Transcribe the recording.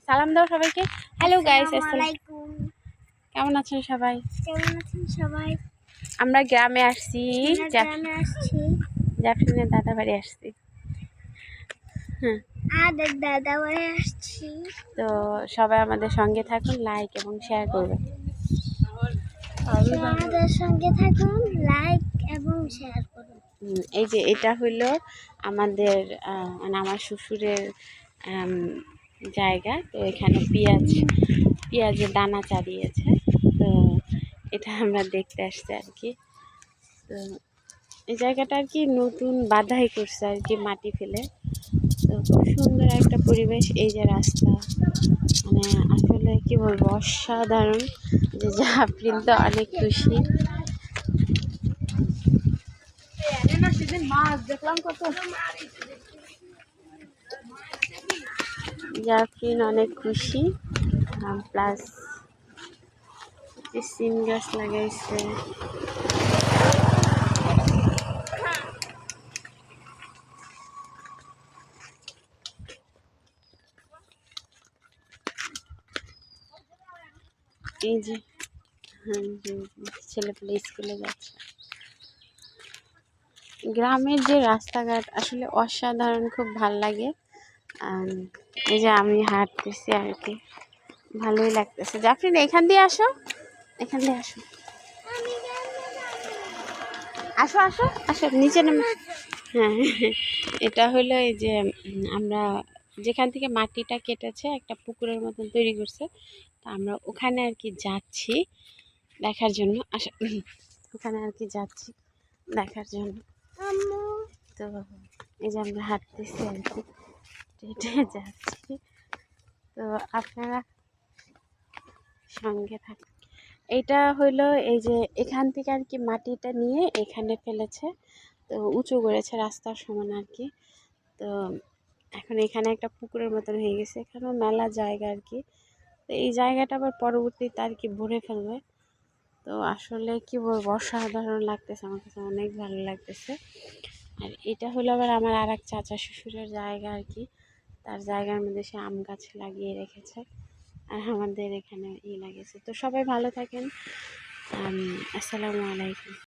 সালাম দাও সবাইকে। হ্যালো গাইস, আসসালামু আলাইকুম। কেমন আছেন সবাই? কেমন আছেন সবাই? আমরা গ্রামে আসছি, গ্রামে আসছি, জাফরিনের দাদা বাড়ি আসছি। হ্যাঁ, আর দাদা বাড়ি আসছি। তো সবাই আমাদের সঙ্গে থাকুন, লাইক এবং শেয়ার করবেন। আমাদের সঙ্গে থাকুন, লাইক এবং শেয়ার করুন। এই যে এটা হইলো আমাদের মানে আমার শ্বশুরের জায়গা। তো এখানে পেঁয়াজের দানা চারিয়েছে। তো এটা আমরা দেখতে আসছি আর কি। তো এই জায়গাটা আর কি নতুন বাধাই করছে আর কি, মাটি ফেলে। তো খুব সুন্দর একটা পরিবেশ। এই যে রাস্তা, মানে আসলে কি বলবো, অসাধারণ। যে জাফরিন তো অনেক খুশি। জাফরিন অনেক খুশি। প্লাস সিম গাছ লাগাইছে। এই যে ছেলেপেলে স্কুলে যাচ্ছে। গ্রামের যে রাস্তাঘাট আসলে অসাধারণ, খুব ভাল লাগে। এই যে আমি হাঁটতেছি আর কি, ভালোই লাগতেছে। জাফরিন এখান দিয়ে আসো, এখান দিয়ে আসো, আসো আসো আসো, নিচে নেমে। হ্যাঁ, এটা হলো এই যে আমরা যেখান থেকে মাটিটা কেটেছে একটা পুকুরের মতন তৈরি করছে। তো আমরা ওখানে আর কি যাচ্ছি দেখার জন্য। ওখানে আর কি যাচ্ছি দেখার জন্য। তো এই যে আমরা হাঁটতেছি আর কি, হেঁটে যাচ্ছি। তো আপনারা সঙ্গে থাকুন। এইটা হইলো এই যে এখান থেকে আর কি মাটিটা নিয়ে এখানে ফেলেছে। তো উঁচু করেছে রাস্তার সমান আর কি। তো এখন এখানে একটা পুকুরের মতন হয়ে গেছে, এখানেও মেলা জায়গা আর কি। তো এই জায়গাটা আবার পরবর্তীতে আর কি ভরে ফেলবে। তো আসলে কি বলবো, অসাধারণ লাগতেছে, আমার কাছে অনেক ভালো লাগতেছে। আর এটা হলো আবার আমার আর এক চাচা শ্বশুরের জায়গা আর কি। তার জায়গার মধ্যে সে আম গাছ লাগিয়ে রেখেছে, আর আমাদের এখানে লাগিয়েছে। তো সবাই ভালো থাকেন। আসসালামু আলাইকুম।